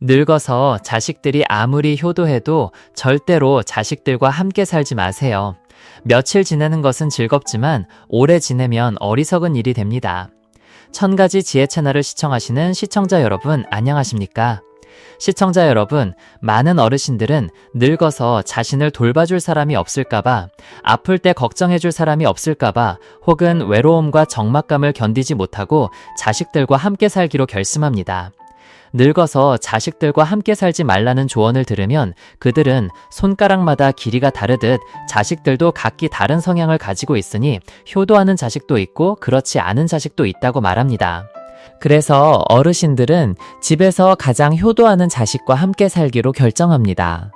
늙어서 자식들이 아무리 효도해도 절대로 자식들과 함께 살지 마세요. 며칠 지내는 것은 즐겁지만 오래 지내면 어리석은 일이 됩니다. 1000가지 지혜 채널을 시청하시는 시청자 여러분, 안녕하십니까? 시청자 여러분, 많은 어르신들은 늙어서 자신을 돌봐줄 사람이 없을까봐, 아플 때 걱정해줄 사람이 없을까봐, 혹은 외로움과 적막감을 견디지 못하고 자식들과 함께 살기로 결심합니다. 늙어서 자식들과 함께 살지 말라는 조언을 들으면 그들은 손가락마다 길이가 다르듯 자식들도 각기 다른 성향을 가지고 있으니 효도하는 자식도 있고 그렇지 않은 자식도 있다고 말합니다. 그래서 어르신들은 집에서 가장 효도하는 자식과 함께 살기로 결정합니다.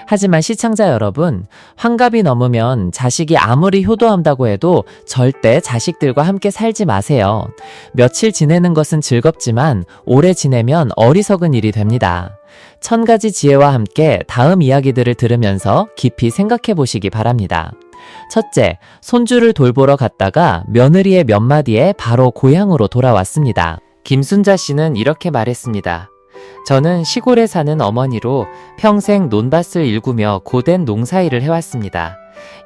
하지만 시청자 여러분, 환갑이 넘으면 자식이 아무리 효도한다고 해도 절대 자식들과 함께 살지 마세요. 며칠 지내는 것은 즐겁지만 오래 지내면 어리석은 일이 됩니다. 1000가지 지혜와 함께 다음 이야기들을 들으면서 깊이 생각해 보시기 바랍니다. 첫째, 손주를 돌보러 갔다가 며느리의 몇 마디에 바로 고향으로 돌아왔습니다. 김순자 씨는 이렇게 말했습니다. 저는 시골에 사는 어머니로 평생 논밭을 일구며 고된 농사일을 해왔습니다.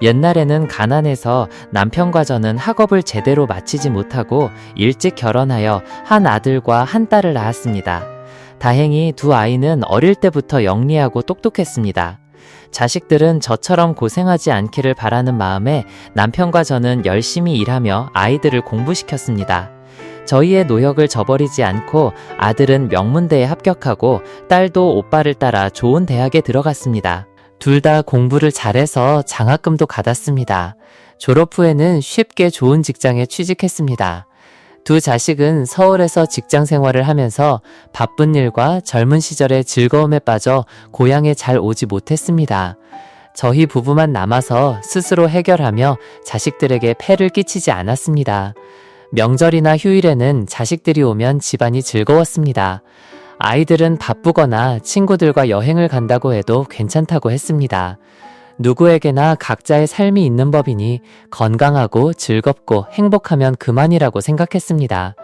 옛날에는 가난해서 남편과 저는 학업을 제대로 마치지 못하고 일찍 결혼하여 한 아들과 한 딸을 낳았습니다. 다행히 두 아이는 어릴 때부터 영리하고 똑똑했습니다. 자식들은 저처럼 고생하지 않기를 바라는 마음에 남편과 저는 열심히 일하며 아이들을 공부시켰습니다. 저희의 노력을 저버리지 않고 아들은 명문대에 합격하고 딸도 오빠를 따라 좋은 대학에 들어갔습니다. 둘 다 공부를 잘해서 장학금도 받았습니다. 졸업 후에는 쉽게 좋은 직장에 취직했습니다. 두 자식은 서울에서 직장 생활을 하면서 바쁜 일과 젊은 시절의 즐거움에 빠져 고향에 잘 오지 못했습니다. 저희 부부만 남아서 스스로 해결하며 자식들에게 폐를 끼치지 않았습니다. 명절이나 휴일에는 자식들이 오면 집안이 즐거웠습니다. 아이들은 바쁘거나 친구들과 여행을 간다고 해도 괜찮다고 했습니다. 누구에게나 각자의 삶이 있는 법이니 건강하고 즐겁고 행복하면 그만이라고 생각했습니다.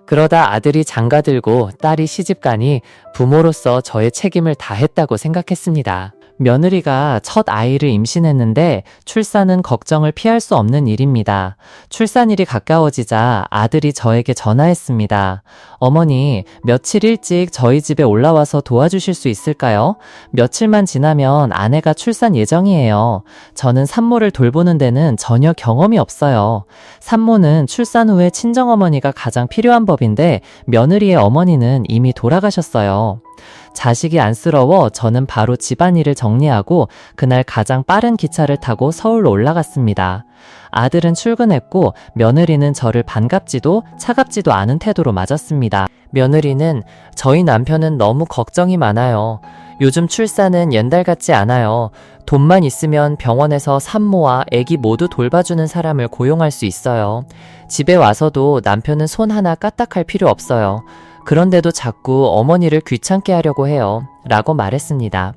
그러다 아들이 장가들고 딸이 시집가니 부모로서 저의 책임을 다했다고 생각했습니다. 며느리가 첫 아이를 임신했는데 출산은 걱정을 피할 수 없는 일입니다. 출산일이 가까워지자 아들이 저에게 전화했습니다. 어머니, 며칠 일찍 저희 집에 올라와서 도와주실 수 있을까요? 며칠만 지나면 아내가 출산 예정이에요. 저는 산모를 돌보는 데는 전혀 경험이 없어요. 산모는 출산 후에 친정어머니가 가장 필요한 법인데 며느리의 어머니는 이미 돌아가셨어요. 자식이 안쓰러워 저는 바로 집안일을 정리하고 그날 가장 빠른 기차를 타고 서울로 올라갔습니다. 아들은 출근했고 며느리는 저를 반갑지도 차갑지도 않은 태도로 맞았습니다. 며느리는 저희 남편은 너무 걱정이 많아요. 요즘 출산은 옛날 같지 않아요. 돈만 있으면 병원에서 산모와 아기 모두 돌봐주는 사람을 고용할 수 있어요. 집에 와서도 남편은 손 하나 까딱할 필요 없어요. 그런데도 자꾸 어머니를 귀찮게 하려고 해요. 라고 말했습니다.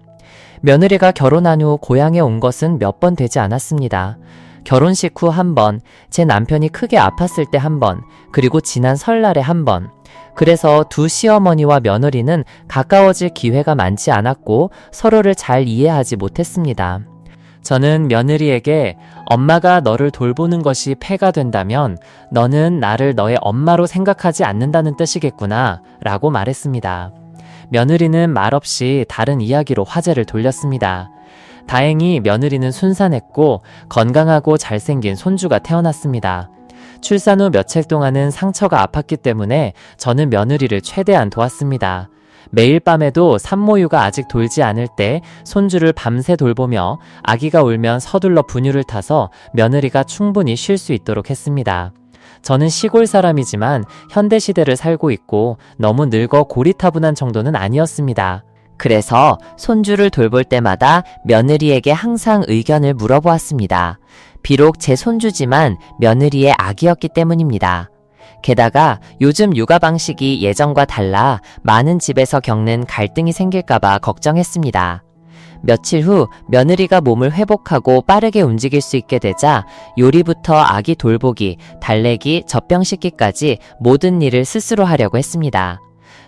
며느리가 결혼한 후 고향에 온 것은 몇 번 되지 않았습니다. 결혼식 후 한 번, 제 남편이 크게 아팠을 때 한 번, 그리고 지난 설날에 한 번. 그래서 두 시어머니와 며느리는 가까워질 기회가 많지 않았고 서로를 잘 이해하지 못했습니다. 저는 며느리에게 엄마가 너를 돌보는 것이 폐가 된다면 너는 나를 너의 엄마로 생각하지 않는다는 뜻이겠구나 라고 말했습니다. 며느리는 말없이 다른 이야기로 화제를 돌렸습니다. 다행히 며느리는 순산했고 건강하고 잘생긴 손주가 태어났습니다. 출산 후 며칠 동안은 상처가 아팠기 때문에 저는 며느리를 최대한 도왔습니다. 매일 밤에도 산모유가 아직 돌지 않을 때 손주를 밤새 돌보며 아기가 울면 서둘러 분유를 타서 며느리가 충분히 쉴 수 있도록 했습니다. 저는 시골 사람이지만 현대시대를 살고 있고 너무 늙어 고리타분한 정도는 아니었습니다. 그래서 손주를 돌볼 때마다 며느리에게 항상 의견을 물어보았습니다. 비록 제 손주지만 며느리의 아기였기 때문입니다. 게다가 요즘 육아 방식이 예전과 달라 많은 집에서 겪는 갈등이 생길까봐 걱정했습니다. 며칠 후 며느리가 몸을 회복하고 빠르게 움직일 수 있게 되자 요리부터 아기 돌보기, 달래기, 젖병 씻기까지 모든 일을 스스로 하려고 했습니다.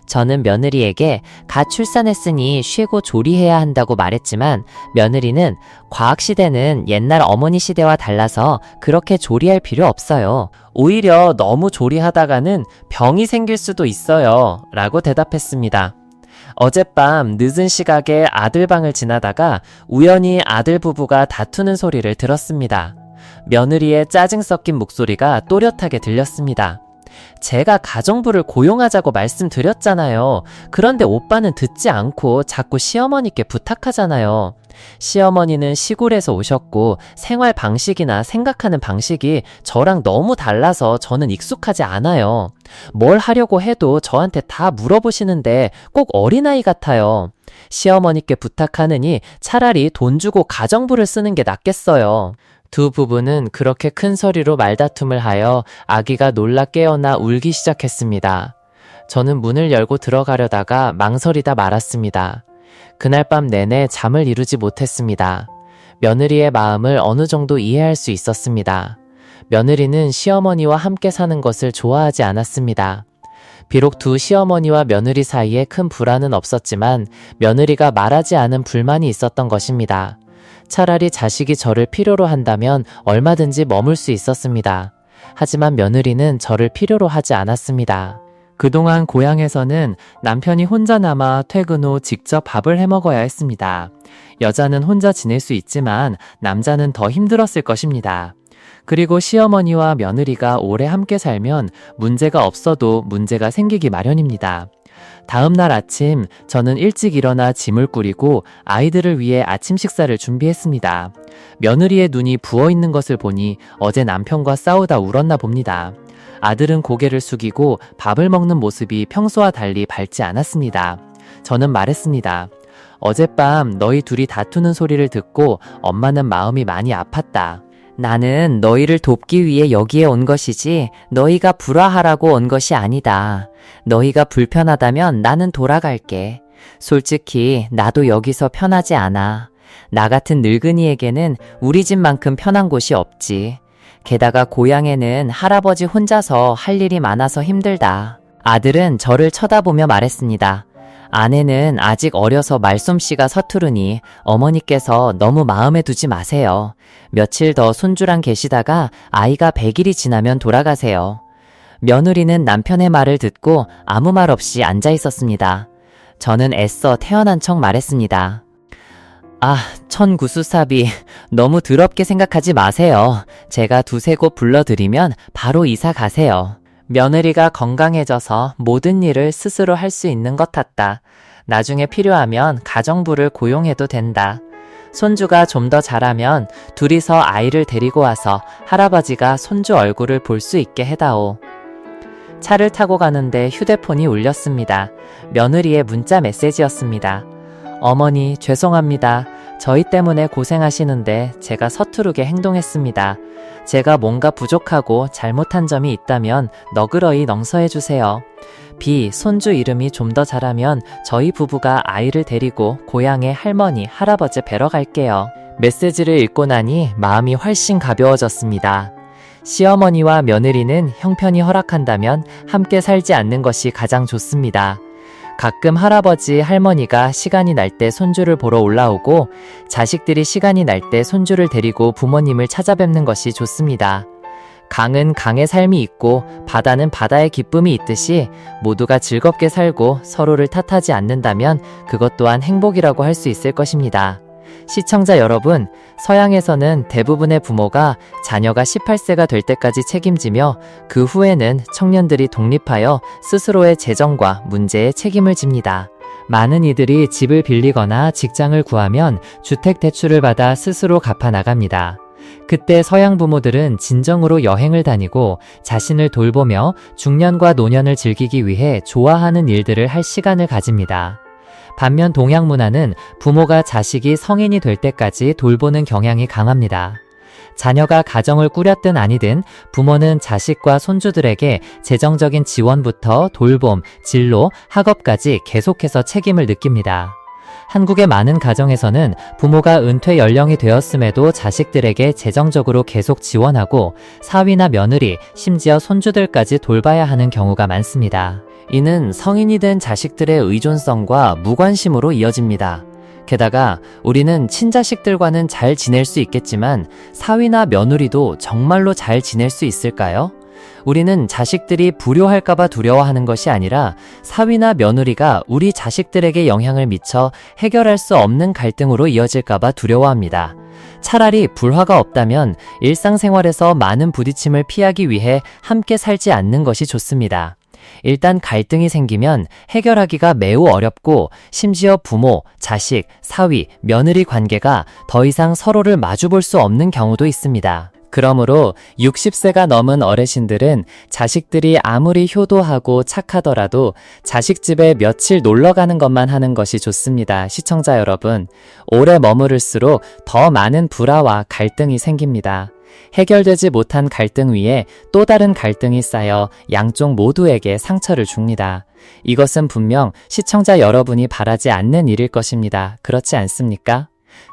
저는 며느리에게 갓 출산했으니 쉬고 조리해야 한다고 말했지만 며느리는 과학시대는 옛날 어머니 시대와 달라서 그렇게 조리할 필요 없어요. 오히려 너무 조리하다가는 병이 생길 수도 있어요. 라고 대답했습니다. 어젯밤 늦은 시각에 아들 방을 지나다가 우연히 아들 부부가 다투는 소리를 들었습니다. 며느리의 짜증 섞인 목소리가 또렷하게 들렸습니다. 제가 가정부를 고용하자고 말씀드렸잖아요. 그런데 오빠는 듣지 않고 자꾸 시어머니께 부탁하잖아요. 시어머니는 시골에서 오셨고 생활 방식이나 생각하는 방식이 저랑 너무 달라서 저는 익숙하지 않아요. 뭘 하려고 해도 저한테 다 물어보시는데 꼭 어린아이 같아요. 시어머니께 부탁하느니 차라리 돈 주고 가정부를 쓰는 게 낫겠어요. 두 부부는 그렇게 큰 소리로 말다툼을 하여 아기가 놀라 깨어나 울기 시작했습니다. 저는 문을 열고 들어가려다가 망설이다 말았습니다. 그날 밤 내내 잠을 이루지 못했습니다. 며느리의 마음을 어느 정도 이해할 수 있었습니다. 며느리는 시어머니와 함께 사는 것을 좋아하지 않았습니다. 비록 두 시어머니와 며느리 사이에 큰 불화는 없었지만 며느리가 말하지 않은 불만이 있었던 것입니다. 차라리 자식이 저를 필요로 한다면 얼마든지 머물 수 있었습니다. 하지만 며느리는 저를 필요로 하지 않았습니다. 그동안 고향에서는 남편이 혼자 남아 퇴근 후 직접 밥을 해 먹어야 했습니다. 여자는 혼자 지낼 수 있지만 남자는 더 힘들었을 것입니다. 그리고 시어머니와 며느리가 오래 함께 살면 문제가 없어도 문제가 생기기 마련입니다. 다음 날 아침 저는 일찍 일어나 짐을 꾸리고 아이들을 위해 아침 식사를 준비했습니다. 며느리의 눈이 부어있는 것을 보니 어제 남편과 싸우다 울었나 봅니다. 아들은 고개를 숙이고 밥을 먹는 모습이 평소와 달리 밝지 않았습니다. 저는 말했습니다. 어젯밤 너희 둘이 다투는 소리를 듣고 엄마는 마음이 많이 아팠다. 나는 너희를 돕기 위해 여기에 온 것이지 너희가 불화하라고 온 것이 아니다. 너희가 불편하다면 나는 돌아갈게. 솔직히 나도 여기서 편하지 않아. 나 같은 늙은이에게는 우리 집만큼 편한 곳이 없지. 게다가 고향에는 할아버지 혼자서 할 일이 많아서 힘들다. 아들은 저를 쳐다보며 말했습니다. 아내는 아직 어려서 말솜씨가 서투르니 어머니께서 너무 마음에 두지 마세요. 며칠 더 손주랑 계시다가 아이가 100일이 지나면 돌아가세요. 며느리는 남편의 말을 듣고 아무 말 없이 앉아 있었습니다. 저는 애써 태어난 척 말했습니다. 아, 천구수사비, 너무 더럽게 생각하지 마세요. 제가 두세 곳 불러드리면 바로 이사 가세요. 며느리가 건강해져서 모든 일을 스스로 할 수 있는 것 같다. 나중에 필요하면 가정부를 고용해도 된다. 손주가 좀 더 자라면 둘이서 아이를 데리고 와서 할아버지가 손주 얼굴을 볼 수 있게 해다오. 차를 타고 가는데 휴대폰이 울렸습니다. 며느리의 문자 메시지였습니다. 어머니, 죄송합니다. 저희 때문에 고생하시는데 제가 서투르게 행동했습니다. 제가 뭔가 부족하고 잘못한 점이 있다면 너그러이 용서해주세요. 비, 손주 이름이 좀 더 자라면 저희 부부가 아이를 데리고 고향에 할머니, 할아버지 뵈러 갈게요. 메시지를 읽고 나니 마음이 훨씬 가벼워졌습니다. 시어머니와 며느리는 형편이 허락한다면 함께 살지 않는 것이 가장 좋습니다. 가끔 할아버지, 할머니가 시간이 날 때 손주를 보러 올라오고 자식들이 시간이 날 때 손주를 데리고 부모님을 찾아뵙는 것이 좋습니다. 강은 강의 삶이 있고 바다는 바다의 기쁨이 있듯이 모두가 즐겁게 살고 서로를 탓하지 않는다면 그것 또한 행복이라고 할 수 있을 것입니다. 시청자 여러분, 서양에서는 대부분의 부모가 자녀가 18세가 될 때까지 책임지며 그 후에는 청년들이 독립하여 스스로의 재정과 문제에 책임을 집니다. 많은 이들이 집을 빌리거나 직장을 구하면 주택 대출을 받아 스스로 갚아 나갑니다. 그때 서양 부모들은 진정으로 여행을 다니고 자신을 돌보며 중년과 노년을 즐기기 위해 좋아하는 일들을 할 시간을 가집니다. 반면 동양 문화는 부모가 자식이 성인이 될 때까지 돌보는 경향이 강합니다. 자녀가 가정을 꾸렸든 아니든 부모는 자식과 손주들에게 재정적인 지원부터 돌봄, 진로, 학업까지 계속해서 책임을 느낍니다. 한국의 많은 가정에서는 부모가 은퇴 연령이 되었음에도 자식들에게 재정적으로 계속 지원하고 사위나 며느리, 심지어 손주들까지 돌봐야 하는 경우가 많습니다. 이는 성인이 된 자식들의 의존성과 무관심으로 이어집니다. 게다가 우리는 친자식들과는 잘 지낼 수 있겠지만 사위나 며느리도 정말로 잘 지낼 수 있을까요? 우리는 자식들이 불효할까봐 두려워하는 것이 아니라 사위나 며느리가 우리 자식들에게 영향을 미쳐 해결할 수 없는 갈등으로 이어질까봐 두려워합니다. 차라리 불화가 없다면 일상생활에서 많은 부딪힘을 피하기 위해 함께 살지 않는 것이 좋습니다. 일단 갈등이 생기면 해결하기가 매우 어렵고 심지어 부모, 자식, 사위, 며느리 관계가 더 이상 서로를 마주볼 수 없는 경우도 있습니다. 그러므로 60세가 넘은 어르신들은 자식들이 아무리 효도하고 착하더라도 자식 집에 며칠 놀러 가는 것만 하는 것이 좋습니다. 시청자 여러분, 오래 머무를수록 더 많은 불화와 갈등이 생깁니다. 해결되지 못한 갈등 위에 또 다른 갈등이 쌓여 양쪽 모두에게 상처를 줍니다. 이것은 분명 시청자 여러분이 바라지 않는 일일 것입니다. 그렇지 않습니까?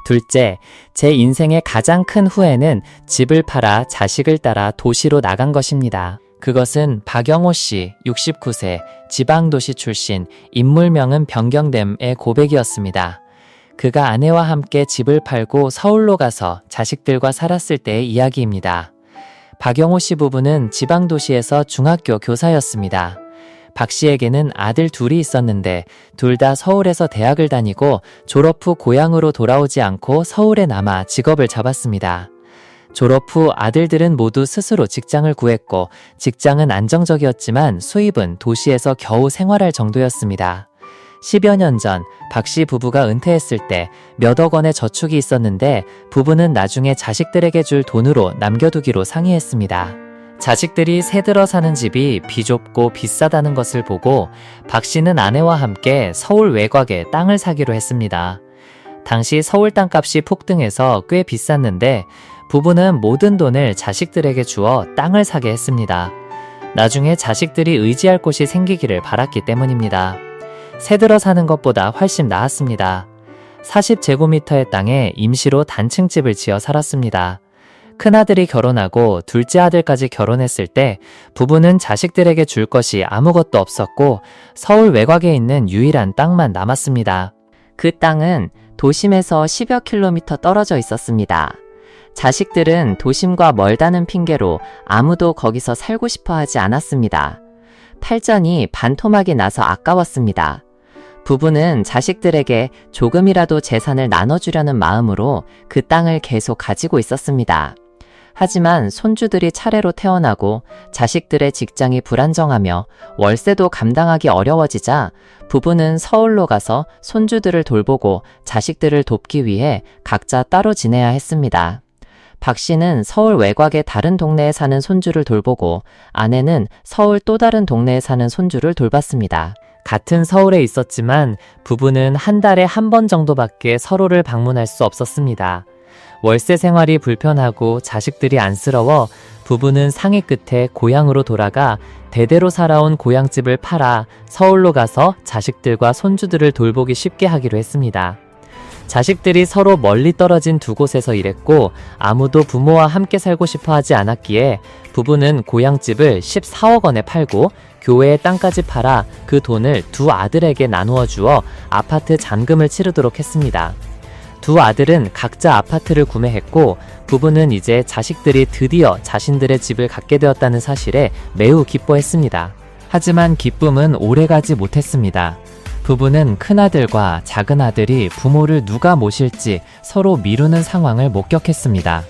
둘째, 제 인생의 가장 큰 후회는 집을 팔아 자식을 따라 도시로 나간 것입니다. 그것은 박영호 씨, 69세, 지방도시 출신, 인물명은 변경됨의 고백이었습니다. 그가 아내와 함께 집을 팔고 서울로 가서 자식들과 살았을 때의 이야기입니다. 박영호 씨 부부는 지방도시에서 중학교 교사였습니다. 박 씨에게는 아들 둘이 있었는데 둘 다 서울에서 대학을 다니고 졸업 후 고향으로 돌아오지 않고 서울에 남아 직업을 잡았습니다. 졸업 후 아들들은 모두 스스로 직장을 구했고 직장은 안정적이었지만 수입은 도시에서 겨우 생활할 정도였습니다. 10여 년 전 박 씨 부부가 은퇴했을 때 몇억 원의 저축이 있었는데 부부는 나중에 자식들에게 줄 돈으로 남겨두기로 상의했습니다. 자식들이 새들어 사는 집이 비좁고 비싸다는 것을 보고 박 씨는 아내와 함께 서울 외곽에 땅을 사기로 했습니다. 당시 서울 땅값이 폭등해서 꽤 비쌌는데 부부는 모든 돈을 자식들에게 주어 땅을 사게 했습니다. 나중에 자식들이 의지할 곳이 생기기를 바랐기 때문입니다. 새들어 사는 것보다 훨씬 나았습니다. 40제곱미터의 땅에 임시로 단층집을 지어 살았습니다. 큰아들이 결혼하고 둘째 아들까지 결혼했을 때 부부는 자식들에게 줄 것이 아무것도 없었고 서울 외곽에 있는 유일한 땅만 남았습니다. 그 땅은 도심에서 10여 킬로미터 떨어져 있었습니다. 자식들은 도심과 멀다는 핑계로 아무도 거기서 살고 싶어 하지 않았습니다. 탈전이 반토막이 나서 아까웠습니다. 부부는 자식들에게 조금이라도 재산을 나눠주려는 마음으로 그 땅을 계속 가지고 있었습니다. 하지만 손주들이 차례로 태어나고 자식들의 직장이 불안정하며 월세도 감당하기 어려워지자 부부는 서울로 가서 손주들을 돌보고 자식들을 돕기 위해 각자 따로 지내야 했습니다. 박 씨는 서울 외곽의 다른 동네에 사는 손주를 돌보고 아내는 서울 또 다른 동네에 사는 손주를 돌봤습니다. 같은 서울에 있었지만 부부는 한 달에 한 번 정도밖에 서로를 방문할 수 없었습니다. 월세 생활이 불편하고 자식들이 안쓰러워 부부는 상의 끝에 고향으로 돌아가 대대로 살아온 고향집을 팔아 서울로 가서 자식들과 손주들을 돌보기 쉽게 하기로 했습니다. 자식들이 서로 멀리 떨어진 두 곳에서 일했고 아무도 부모와 함께 살고 싶어 하지 않았기에 부부는 고향집을 14억 원에 팔고 교회의 땅까지 팔아 그 돈을 두 아들에게 나누어 주어 아파트 잔금을 치르도록 했습니다. 두 아들은 각자 아파트를 구매했고 부부는 이제 자식들이 드디어 자신들의 집을 갖게 되었다는 사실에 매우 기뻐했습니다. 하지만 기쁨은 오래가지 못했습니다. 부부는 큰아들과 작은아들이 부모를 누가 모실지 서로 미루는 상황을 목격했습니다.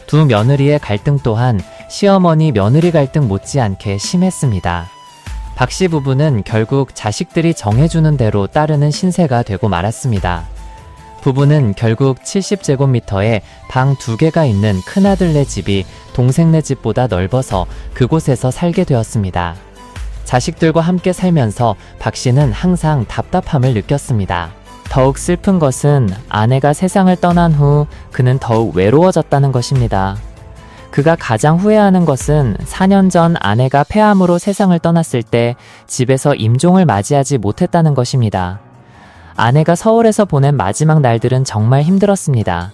두 며느리의 갈등 또한 시어머니 며느리 갈등 못지않게 심했습니다. 박 씨 부부는 결국 자식들이 정해주는 대로 따르는 신세가 되고 말았습니다. 부부는 결국 70제곱미터에 방 2개가 있는 큰아들네 집이 동생네 집보다 넓어서 그곳에서 살게 되었습니다. 자식들과 함께 살면서 박 씨는 항상 답답함을 느꼈습니다. 더욱 슬픈 것은 아내가 세상을 떠난 후 그는 더욱 외로워졌다는 것입니다. 그가 가장 후회하는 것은 4년 전 아내가 폐암으로 세상을 떠났을 때 집에서 임종을 맞이하지 못했다는 것입니다. 아내가 서울에서 보낸 마지막 날들은 정말 힘들었습니다.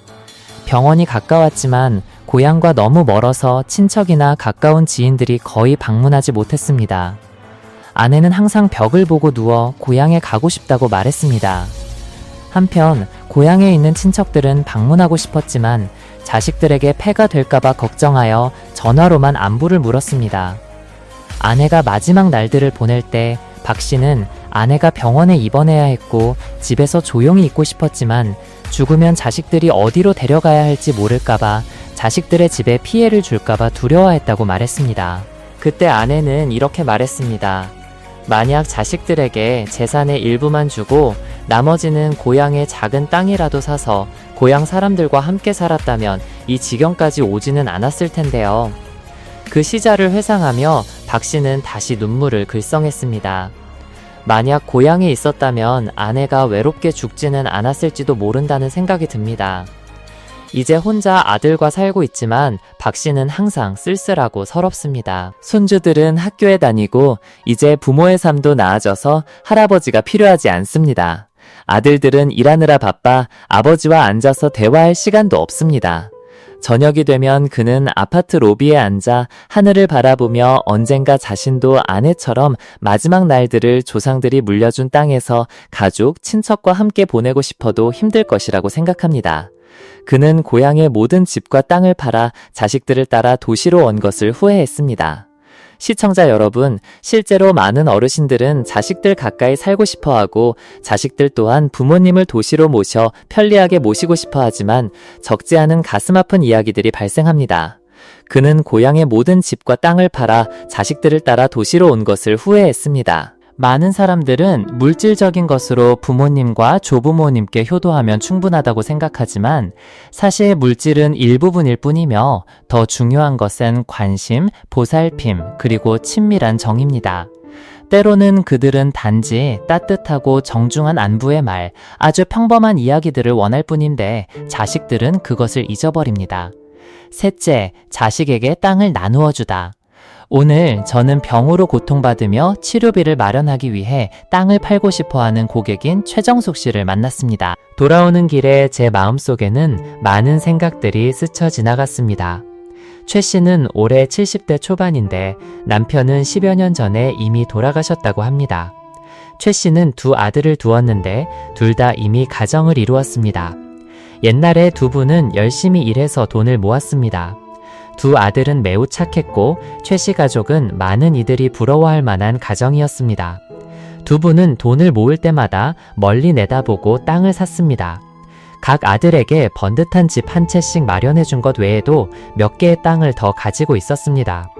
병원이 가까웠지만 고향과 너무 멀어서 친척이나 가까운 지인들이 거의 방문하지 못했습니다. 아내는 항상 벽을 보고 누워 고향에 가고 싶다고 말했습니다. 한편 고향에 있는 친척들은 방문하고 싶었지만 자식들에게 폐가 될까봐 걱정하여 전화로만 안부를 물었습니다. 아내가 마지막 날들을 보낼 때 박 씨는 아내가 병원에 입원해야 했고 집에서 조용히 있고 싶었지만 죽으면 자식들이 어디로 데려가야 할지 모를까봐 자식들의 집에 피해를 줄까봐 두려워했다고 말했습니다. 그때 아내는 이렇게 말했습니다. 만약 자식들에게 재산의 일부만 주고 나머지는 고향의 작은 땅이라도 사서 고향 사람들과 함께 살았다면 이 지경까지 오지는 않았을 텐데요. 그 시절을 회상하며 박 씨는 다시 눈물을 글썽했습니다. 만약 고향에 있었다면 아내가 외롭게 죽지는 않았을지도 모른다는 생각이 듭니다. 이제 혼자 아들과 살고 있지만 박 씨는 항상 쓸쓸하고 서럽습니다. 손주들은 학교에 다니고 이제 부모의 삶도 나아져서 할아버지가 필요하지 않습니다. 아들들은 일하느라 바빠 아버지와 앉아서 대화할 시간도 없습니다. 저녁이 되면 그는 아파트 로비에 앉아 하늘을 바라보며 언젠가 자신도 아내처럼 마지막 날들을 조상들이 물려준 땅에서 가족, 친척과 함께 보내고 싶어도 힘들 것이라고 생각합니다. 그는 고향의 모든 집과 땅을 팔아 자식들을 따라 도시로 온 것을 후회했습니다. 시청자 여러분, 실제로 많은 어르신들은 자식들 가까이 살고 싶어 하고 자식들 또한 부모님을 도시로 모셔 편리하게 모시고 싶어 하지만 적지 않은 가슴 아픈 이야기들이 발생합니다. 그는 고향의 모든 집과 땅을 팔아 자식들을 따라 도시로 온 것을 후회했습니다. 많은 사람들은 물질적인 것으로 부모님과 조부모님께 효도하면 충분하다고 생각하지만 사실 물질은 일부분일 뿐이며 더 중요한 것은 관심, 보살핌, 그리고 친밀한 정입니다. 때로는 그들은 단지 따뜻하고 정중한 안부의 말, 아주 평범한 이야기들을 원할 뿐인데 자식들은 그것을 잊어버립니다. 셋째, 자식에게 땅을 나누어 주다. 오늘 저는 병으로 고통받으며 치료비를 마련하기 위해 땅을 팔고 싶어하는 고객인 최정숙 씨를 만났습니다. 돌아오는 길에 제 마음속에는 많은 생각들이 스쳐 지나갔습니다. 최 씨는 올해 70대 초반인데 남편은 10여 년 전에 이미 돌아가셨다고 합니다. 최 씨는 두 아들을 두었는데 둘 다 이미 가정을 이루었습니다. 옛날에 두 분은 열심히 일해서 돈을 모았습니다. 두 아들은 매우 착했고 최 씨 가족은 많은 이들이 부러워할 만한 가정이었습니다. 두 분은 돈을 모을 때마다 멀리 내다보고 땅을 샀습니다. 각 아들에게 번듯한 집 한 채씩 마련해 준 것 외에도 몇 개의 땅을 더 가지고 있었습니다.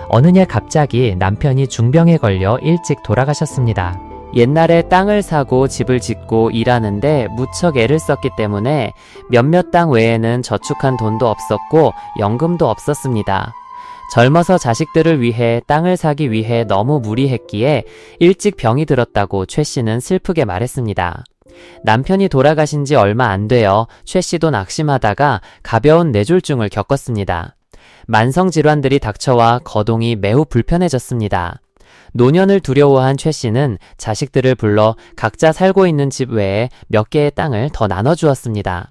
어느 날 갑자기 남편이 중병에 걸려 일찍 돌아가셨습니다. 옛날에 땅을 사고 집을 짓고 일하는데 무척 애를 썼기 때문에 몇몇 땅 외에는 저축한 돈도 없었고 연금도 없었습니다. 젊어서 자식들을 위해 땅을 사기 위해 너무 무리했기에 일찍 병이 들었다고 최 씨는 슬프게 말했습니다. 남편이 돌아가신 지 얼마 안 되어 최 씨도 낙심하다가 가벼운 뇌졸중을 겪었습니다. 만성질환들이 닥쳐와 거동이 매우 불편해졌습니다. 노년을 두려워한 최 씨는 자식들을 불러 각자 살고 있는 집 외에 몇 개의 땅을 더 나눠주었습니다.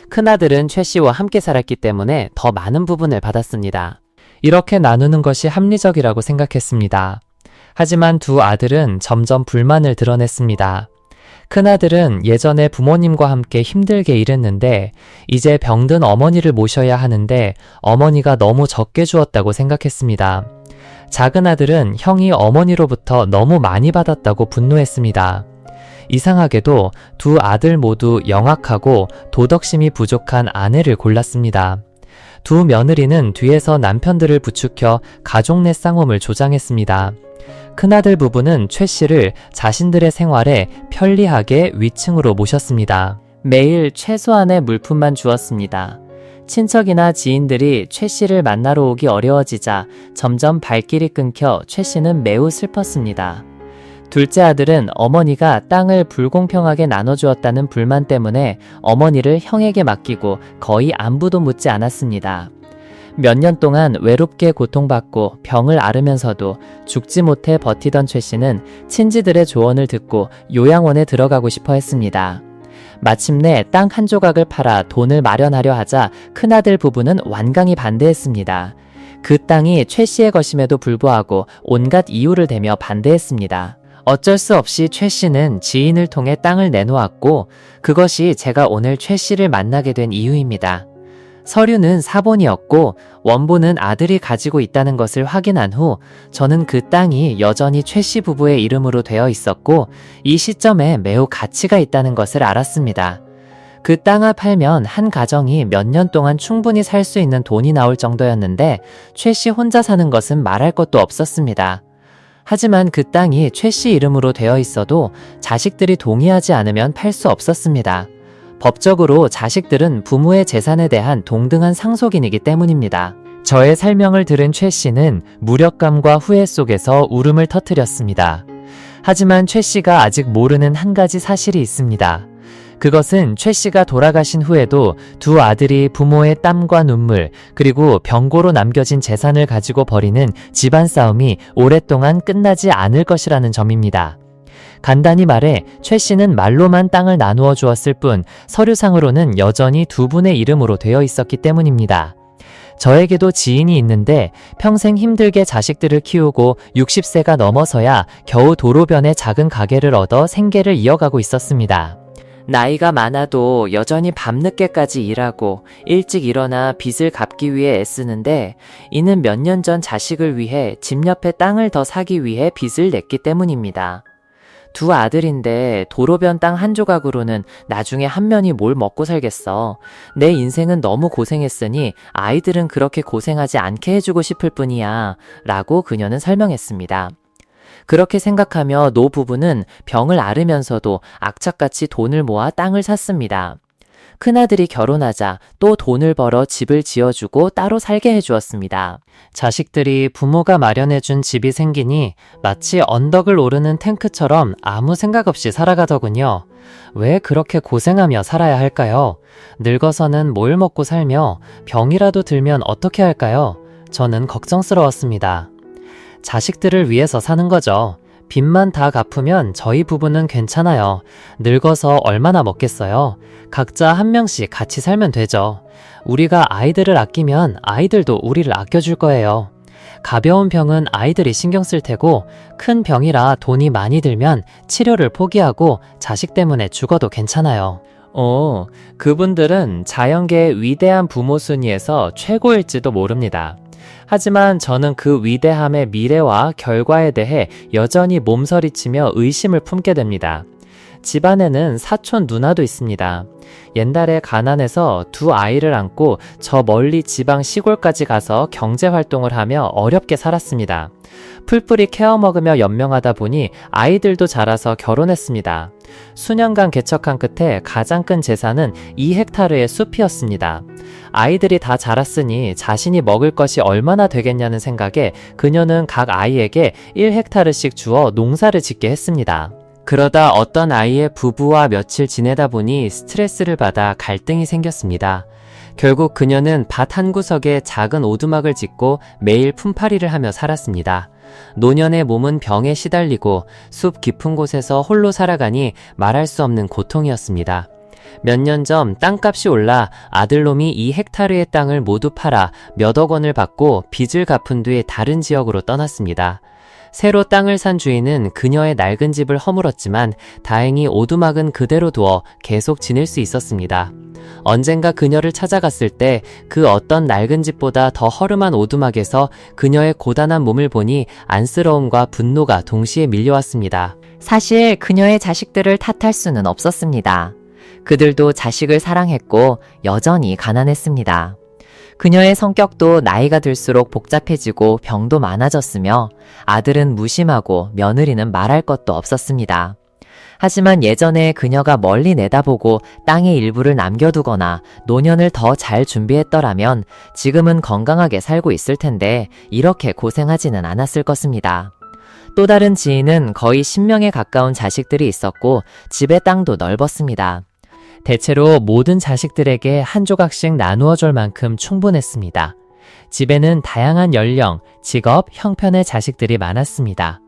큰아들은 최 씨와 함께 살았기 때문에 더 많은 부분을 받았습니다. 이렇게 나누는 것이 합리적이라고 생각했습니다. 하지만 두 아들은 점점 불만을 드러냈습니다. 큰아들은 예전에 부모님과 함께 힘들게 일했는데 이제 병든 어머니를 모셔야 하는데 어머니가 너무 적게 주었다고 생각했습니다. 작은 아들은 형이 어머니로부터 너무 많이 받았다고 분노했습니다. 이상하게도 두 아들 모두 영악하고 도덕심이 부족한 아내를 골랐습니다. 두 며느리는 뒤에서 남편들을 부추겨 가족 내 쌍움을 조장했습니다. 큰아들 부부는 최 씨를 자신들의 생활에 편리하게 위층으로 모셨습니다. 매일 최소한의 물품만 주었습니다. 친척이나 지인들이 최 씨를 만나러 오기 어려워지자 점점 발길이 끊겨 최 씨는 매우 슬펐습니다. 둘째 아들은 어머니가 땅을 불공평하게 나눠주었다는 불만 때문에 어머니를 형에게 맡기고 거의 안부도 묻지 않았습니다. 몇 년 동안 외롭게 고통받고 병을 앓으면서도 죽지 못해 버티던 최 씨는 친지들의 조언을 듣고 요양원에 들어가고 싶어 했습니다. 마침내 땅 한 조각을 팔아 돈을 마련하려 하자 큰아들 부부는 완강히 반대했습니다. 그 땅이 최 씨의 것임에도 불구하고 온갖 이유를 대며 반대했습니다. 어쩔 수 없이 최 씨는 지인을 통해 땅을 내놓았고 그것이 제가 오늘 최 씨를 만나게 된 이유입니다. 서류는 사본이었고 원본은 아들이 가지고 있다는 것을 확인한 후 저는 그 땅이 여전히 최 씨 부부의 이름으로 되어 있었고 이 시점에 매우 가치가 있다는 것을 알았습니다. 그 땅을 팔면 한 가정이 몇 년 동안 충분히 살 수 있는 돈이 나올 정도였는데 최 씨 혼자 사는 것은 말할 것도 없었습니다. 하지만 그 땅이 최 씨 이름으로 되어 있어도 자식들이 동의하지 않으면 팔 수 없었습니다. 법적으로 자식들은 부모의 재산에 대한 동등한 상속인이기 때문입니다. 저의 설명을 들은 최 씨는 무력감과 후회 속에서 울음을 터뜨렸습니다. 하지만 최 씨가 아직 모르는 한 가지 사실이 있습니다. 그것은 최 씨가 돌아가신 후에도 두 아들이 부모의 땀과 눈물 그리고 병고로 남겨진 재산을 가지고 벌이는 집안 싸움이 오랫동안 끝나지 않을 것이라는 점입니다. 간단히 말해 최 씨는 말로만 땅을 나누어 주었을 뿐 서류상으로는 여전히 두 분의 이름으로 되어 있었기 때문입니다. 저에게도 지인이 있는데 평생 힘들게 자식들을 키우고 60세가 넘어서야 겨우 도로변에 작은 가게를 얻어 생계를 이어가고 있었습니다. 나이가 많아도 여전히 밤늦게까지 일하고 일찍 일어나 빚을 갚기 위해 애쓰는데 이는 몇 년 전 자식을 위해 집 옆에 땅을 더 사기 위해 빚을 냈기 때문입니다. 두 아들인데 도로변 땅 한 조각으로는 나중에 한 면이 뭘 먹고 살겠어. 내 인생은 너무 고생했으니 아이들은 그렇게 고생하지 않게 해주고 싶을 뿐이야 라고 그녀는 설명했습니다. 그렇게 생각하며 노 부부는 병을 앓으면서도 악착같이 돈을 모아 땅을 샀습니다. 큰아들이 결혼하자 또 돈을 벌어 집을 지어주고 따로 살게 해주었습니다. 자식들이 부모가 마련해준 집이 생기니 마치 언덕을 오르는 탱크처럼 아무 생각 없이 살아가더군요. 왜 그렇게 고생하며 살아야 할까요? 늙어서는 뭘 먹고 살며 병이라도 들면 어떻게 할까요? 저는 걱정스러웠습니다. 자식들을 위해서 사는 거죠. 빚만 다 갚으면 저희 부부는 괜찮아요. 늙어서 얼마나 먹겠어요. 각자 한 명씩 같이 살면 되죠. 우리가 아이들을 아끼면 아이들도 우리를 아껴줄 거예요. 가벼운 병은 아이들이 신경 쓸 테고 큰 병이라 돈이 많이 들면 치료를 포기하고 자식 때문에 죽어도 괜찮아요. 그분들은 자연계의 위대한 부모 순위에서 최고일지도 모릅니다. 하지만 저는 그 위대함의 미래와 결과에 대해 여전히 몸서리치며 의심을 품게 됩니다. 집안에는 사촌 누나도 있습니다. 옛날에 가난해서 두 아이를 안고 저 멀리 지방 시골까지 가서 경제활동을 하며 어렵게 살았습니다. 풀뿌리 케어 먹으며 연명하다 보니 아이들도 자라서 결혼했습니다. 수년간 개척한 끝에 가장 큰 재산은 2헥타르의 숲이었습니다. 아이들이 다 자랐으니 자신이 먹을 것이 얼마나 되겠냐는 생각에 그녀는 각 아이에게 1헥타르씩 주어 농사를 짓게 했습니다. 그러다 어떤 아이의 부부와 며칠 지내다 보니 스트레스를 받아 갈등이 생겼습니다. 결국 그녀는 밭 한 구석에 작은 오두막을 짓고 매일 품팔이를 하며 살았습니다. 노년의 몸은 병에 시달리고 숲 깊은 곳에서 홀로 살아가니 말할 수 없는 고통이었습니다. 몇 년 전 땅값이 올라 아들놈이 2헥타르의 땅을 모두 팔아 몇억 원을 받고 빚을 갚은 뒤 다른 지역으로 떠났습니다. 새로 땅을 산 주인은 그녀의 낡은 집을 허물었지만 다행히 오두막은 그대로 두어 계속 지낼 수 있었습니다. 언젠가 그녀를 찾아갔을 때 그 어떤 낡은 집보다 더 허름한 오두막에서 그녀의 고단한 몸을 보니 안쓰러움과 분노가 동시에 밀려왔습니다. 사실 그녀의 자식들을 탓할 수는 없었습니다. 그들도 자식을 사랑했고 여전히 가난했습니다. 그녀의 성격도 나이가 들수록 복잡해지고 병도 많아졌으며 아들은 무심하고 며느리는 말할 것도 없었습니다. 하지만 예전에 그녀가 멀리 내다보고 땅의 일부를 남겨두거나 노년을 더 잘 준비했더라면 지금은 건강하게 살고 있을 텐데 이렇게 고생하지는 않았을 것입니다. 또 다른 지인은 거의 10명에 가까운 자식들이 있었고 집의 땅도 넓었습니다. 대체로 모든 자식들에게 한 조각씩 나누어 줄 만큼 충분했습니다. 집에는 다양한 연령, 직업, 형편의 자식들이 많았습니다.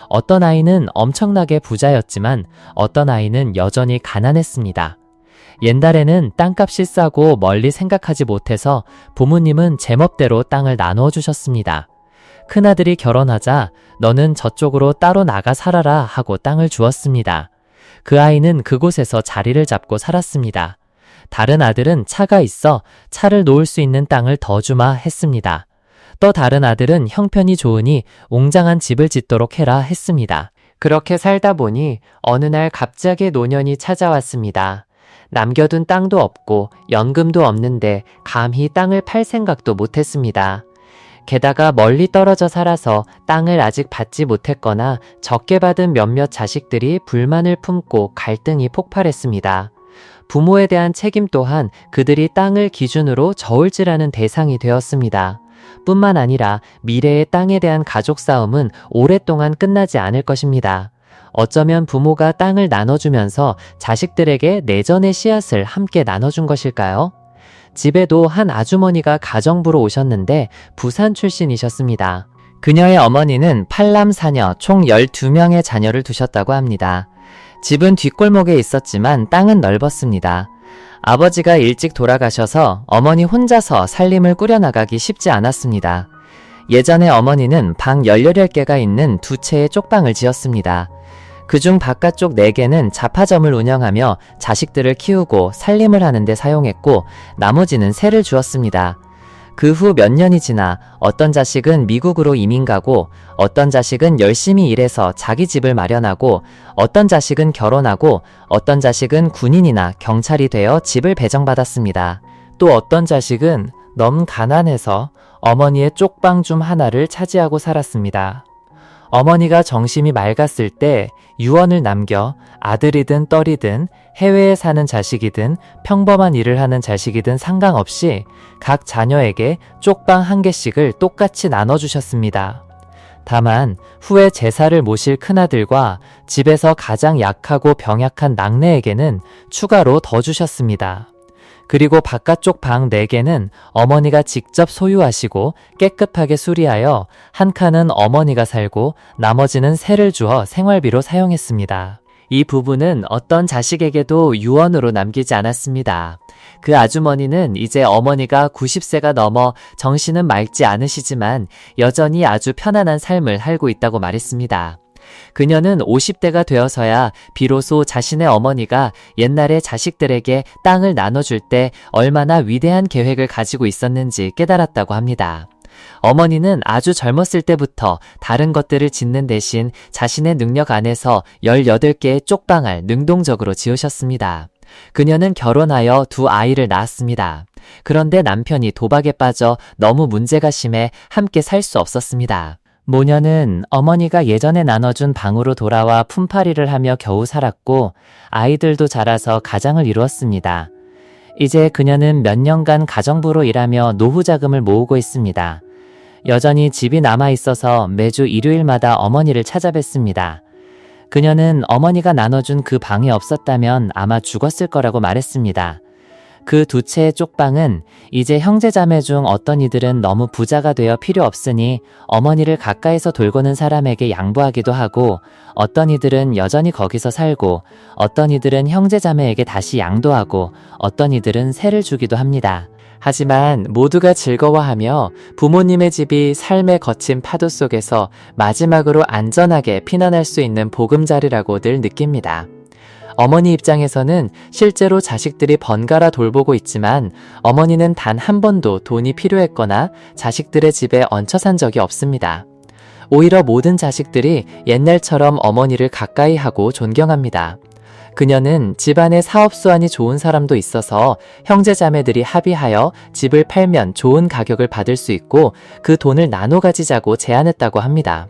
어떤 아이는 엄청나게 부자였지만 어떤 아이는 여전히 가난했습니다. 옛날에는 땅값이 싸고 멀리 생각하지 못해서 부모님은 제멋대로 땅을 나누어 주셨습니다. 큰아들이 결혼하자 너는 저쪽으로 따로 나가 살아라 하고 땅을 주었습니다. 그 아이는 그곳에서 자리를 잡고 살았습니다. 다른 아들은 차가 있어 차를 놓을 수 있는 땅을 더 주마 했습니다. 또 다른 아들은 형편이 좋으니 웅장한 집을 짓도록 해라 했습니다. 그렇게 살다 보니 어느 날 갑자기 노년이 찾아왔습니다. 남겨둔 땅도 없고 연금도 없는데 감히 땅을 팔 생각도 못했습니다. 게다가 멀리 떨어져 살아서 땅을 아직 받지 못했거나 적게 받은 몇몇 자식들이 불만을 품고 갈등이 폭발했습니다. 부모에 대한 책임 또한 그들이 땅을 기준으로 저울질하는 대상이 되었습니다. 뿐만 아니라 미래의 땅에 대한 가족 싸움은 오랫동안 끝나지 않을 것입니다. 어쩌면 부모가 땅을 나눠주면서 자식들에게 내전의 씨앗을 함께 나눠준 것일까요? 집에도 한 아주머니가 가정부로 오셨는데 부산 출신이셨습니다. 그녀의 어머니는 8남4녀 총 12명의 자녀를 두셨다고 합니다. 집은 뒷골목에 있었지만 땅은 넓었습니다. 아버지가 일찍 돌아가셔서 어머니 혼자서 살림을 꾸려나가기 쉽지 않았습니다. 예전에 어머니는 방 18개가 있는 두 채의 쪽방을 지었습니다. 그중 바깥쪽 4개는 잡화점을 운영하며 자식들을 키우고 살림을 하는 데 사용했고 나머지는 새를 주었습니다. 그 후 몇 년이 지나 어떤 자식은 미국으로 이민 가고 어떤 자식은 열심히 일해서 자기 집을 마련하고 어떤 자식은 결혼하고 어떤 자식은 군인이나 경찰이 되어 집을 배정받았습니다. 또 어떤 자식은 너무 가난해서 어머니의 쪽방 중 하나를 차지하고 살았습니다. 어머니가 정신이 맑았을 때 유언을 남겨 아들이든 딸이든 해외에 사는 자식이든 평범한 일을 하는 자식이든 상관없이 각 자녀에게 쪽방 1개씩을 똑같이 나눠주셨습니다. 다만 후에 제사를 모실 큰아들과 집에서 가장 약하고 병약한 낙내에게는 추가로 더 주셨습니다. 그리고 바깥쪽 방 4개는 어머니가 직접 소유하시고 깨끗하게 수리하여 한 칸은 어머니가 살고 나머지는 새를 주어 생활비로 사용했습니다. 이 부분은 어떤 자식에게도 유언으로 남기지 않았습니다. 그 아주머니는 이제 어머니가 90세가 넘어 정신은 맑지 않으시지만 여전히 아주 편안한 삶을 살고 있다고 말했습니다. 그녀는 50대가 되어서야 비로소 자신의 어머니가 옛날에 자식들에게 땅을 나눠줄 때 얼마나 위대한 계획을 가지고 있었는지 깨달았다고 합니다. 어머니는 아주 젊었을 때부터 다른 것들을 짓는 대신 자신의 능력 안에서 18개의 쪽방을 능동적으로 지으셨습니다. 그녀는 결혼하여 2 아이를 낳았습니다. 그런데 남편이 도박에 빠져 너무 문제가 심해 함께 살 수 없었습니다. 모녀는 어머니가 예전에 나눠준 방으로 돌아와 품팔이를 하며 겨우 살았고 아이들도 자라서 가장을 이루었습니다. 이제 그녀는 몇 년간 가정부로 일하며 노후 자금을 모으고 있습니다. 여전히 집이 남아있어서 매주 일요일마다 어머니를 찾아뵙습니다. 그녀는 어머니가 나눠준 그 방이 없었다면 아마 죽었을 거라고 말했습니다. 그 2 채의 쪽방은 이제 형제자매 중 어떤 이들은 너무 부자가 되어 필요 없으니 어머니를 가까이서 돌보는 사람에게 양보하기도 하고 어떤 이들은 여전히 거기서 살고 어떤 이들은 형제자매에게 다시 양도하고 어떤 이들은 새를 주기도 합니다. 하지만 모두가 즐거워하며 부모님의 집이 삶의 거친 파도 속에서 마지막으로 안전하게 피난할 수 있는 보금자리라고 늘 느낍니다. 어머니 입장에서는 실제로 자식들이 번갈아 돌보고 있지만 어머니는 단 한 번도 돈이 필요했거나 자식들의 집에 얹혀 산 적이 없습니다. 오히려 모든 자식들이 옛날처럼 어머니를 가까이 하고 존경합니다. 그녀는 집안에 사업 수완이 좋은 사람도 있어서 형제자매들이 합의하여 집을 팔면 좋은 가격을 받을 수 있고 그 돈을 나눠 가지자고 제안했다고 합니다.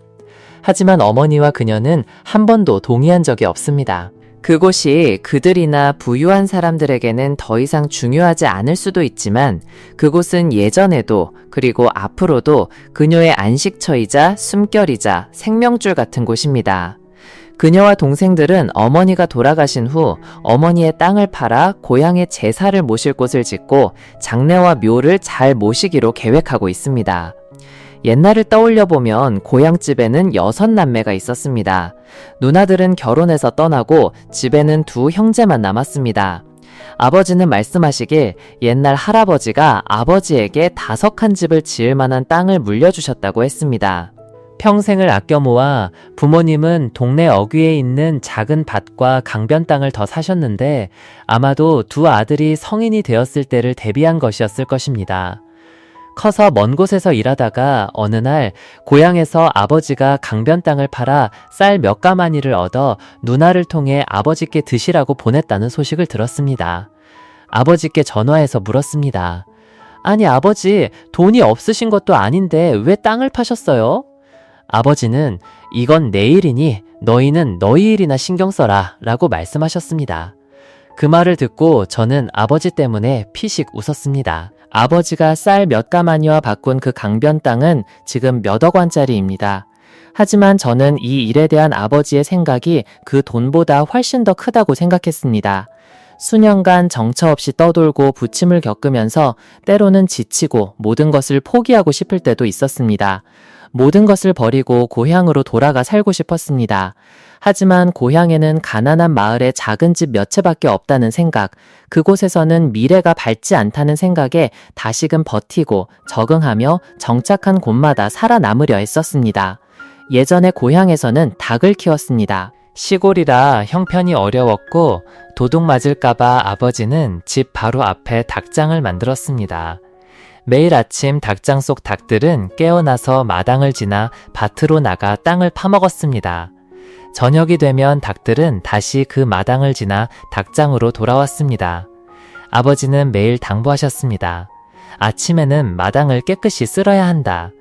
하지만 어머니와 그녀는 한 번도 동의한 적이 없습니다. 그곳이 그들이나 부유한 사람들에게는 더 이상 중요하지 않을 수도 있지만 그곳은 예전에도 그리고 앞으로도 그녀의 안식처이자 숨결이자 생명줄 같은 곳입니다. 그녀와 동생들은 어머니가 돌아가신 후 어머니의 땅을 팔아 고향의 제사를 모실 곳을 짓고 장례와 묘를 잘 모시기로 계획하고 있습니다. 옛날을 떠올려보면 고향집에는 6남매가 있었습니다. 누나들은 결혼해서 떠나고 집에는 2 형제만 남았습니다. 아버지는 말씀하시길 옛날 할아버지가 아버지에게 5칸 집을 지을 만한 땅을 물려주셨다고 했습니다. 평생을 아껴 모아 부모님은 동네 어귀에 있는 작은 밭과 강변 땅을 더 사셨는데 아마도 두 아들이 성인이 되었을 때를 대비한 것이었을 것입니다. 커서 먼 곳에서 일하다가 어느 날 고향에서 아버지가 강변 땅을 팔아 쌀 몇 가마니를 얻어 누나를 통해 아버지께 드시라고 보냈다는 소식을 들었습니다. 아버지께 전화해서 물었습니다. 아니 아버지, 돈이 없으신 것도 아닌데 왜 땅을 파셨어요? 아버지는 이건 내 일이니 너희는 너희 일이나 신경 써라 라고 말씀하셨습니다. 그 말을 듣고 저는 아버지 때문에 피식 웃었습니다. 아버지가 쌀 몇 가마니와 바꾼 그 강변 땅은 지금 몇억 원짜리입니다. 하지만 저는 이 일에 대한 아버지의 생각이 그 돈보다 훨씬 더 크다고 생각했습니다. 수년간 정처 없이 떠돌고 부침을 겪으면서 때로는 지치고 모든 것을 포기하고 싶을 때도 있었습니다. 모든 것을 버리고 고향으로 돌아가 살고 싶었습니다. 하지만 고향에는 가난한 마을에 작은 집 몇 채밖에 없다는 생각, 그곳에서는 미래가 밝지 않다는 생각에 다시금 버티고 적응하며 정착한 곳마다 살아남으려 했었습니다. 예전에 고향에서는 닭을 키웠습니다. 시골이라 형편이 어려웠고 도둑 맞을까봐 아버지는 집 바로 앞에 닭장을 만들었습니다. 매일 아침 닭장 속 닭들은 깨어나서 마당을 지나 밭으로 나가 땅을 파먹었습니다. 저녁이 되면 닭들은 다시 그 마당을 지나 닭장으로 돌아왔습니다. 아버지는 매일 당부하셨습니다. 아침에는 마당을 깨끗이 쓸어야 한다.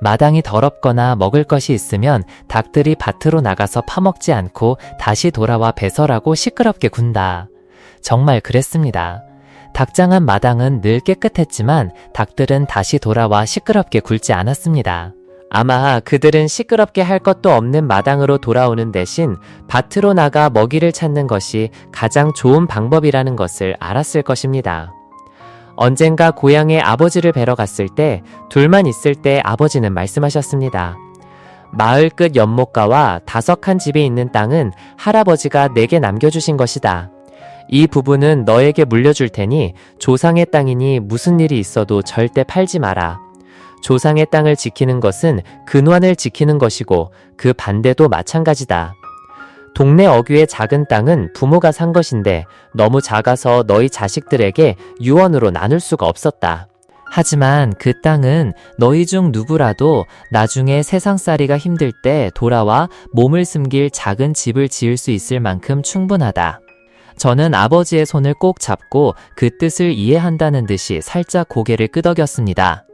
마당이 더럽거나 먹을 것이 있으면 닭들이 밭으로 나가서 파먹지 않고 다시 돌아와 배설하고 시끄럽게 군다. 정말 그랬습니다. 닭장 앞 마당은 늘 깨끗했지만 닭들은 다시 돌아와 시끄럽게 굴지 않았습니다. 아마 그들은 시끄럽게 할 것도 없는 마당으로 돌아오는 대신 밭으로 나가 먹이를 찾는 것이 가장 좋은 방법이라는 것을 알았을 것입니다. 언젠가 고향에 아버지를 뵈러 갔을 때 둘만 있을 때 아버지는 말씀하셨습니다. 마을 끝 연못가와 5칸 집에 있는 땅은 할아버지가 내게 남겨주신 것이다. 이 부분은 너에게 물려줄 테니 조상의 땅이니 무슨 일이 있어도 절대 팔지 마라. 조상의 땅을 지키는 것은 근원을 지키는 것이고 그 반대도 마찬가지다. 동네 어귀의 작은 땅은 부모가 산 것인데 너무 작아서 너희 자식들에게 유언으로 나눌 수가 없었다. 하지만 그 땅은 너희 중 누구라도 나중에 세상살이가 힘들 때 돌아와 몸을 숨길 작은 집을 지을 수 있을 만큼 충분하다. 저는 아버지의 손을 꼭 잡고 그 뜻을 이해한다는 듯이 살짝 고개를 끄덕였습니다.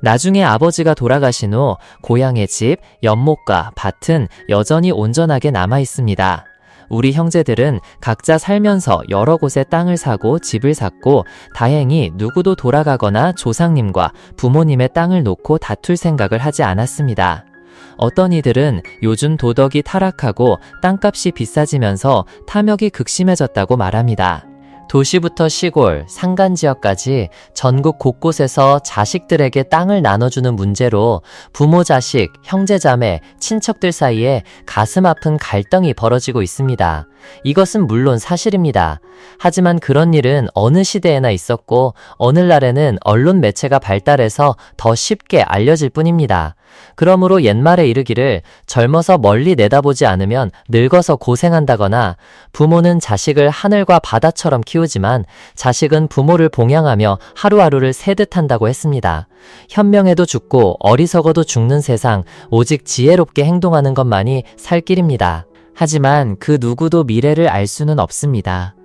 나중에 아버지가 돌아가신 후 고향의 집, 연못과 밭은 여전히 온전하게 남아 있습니다. 우리 형제들은 각자 살면서 여러 곳에 땅을 사고 집을 샀고 다행히 누구도 돌아가거나 조상님과 부모님의 땅을 놓고 다툴 생각을 하지 않았습니다. 어떤 이들은 요즘 도덕이 타락하고 땅값이 비싸지면서 탐욕이 극심해졌다고 말합니다. 도시부터 시골, 산간지역까지 전국 곳곳에서 자식들에게 땅을 나눠주는 문제로 부모 자식, 형제자매, 친척들 사이에 가슴 아픈 갈등이 벌어지고 있습니다. 이것은 물론 사실입니다. 하지만 그런 일은 어느 시대에나 있었고 오늘날에는 언론 매체가 발달해서 더 쉽게 알려질 뿐입니다. 그러므로 옛말에 이르기를 젊어서 멀리 내다보지 않으면 늙어서 고생한다거나 부모는 자식을 하늘과 바다처럼 키우지만 자식은 부모를 봉양하며 하루하루를 새듯 한다고 했습니다. 현명해도 죽고 어리석어도 죽는 세상, 오직 지혜롭게 행동하는 것만이 살 길입니다. 하지만 그 누구도 미래를 알 수는 없습니다.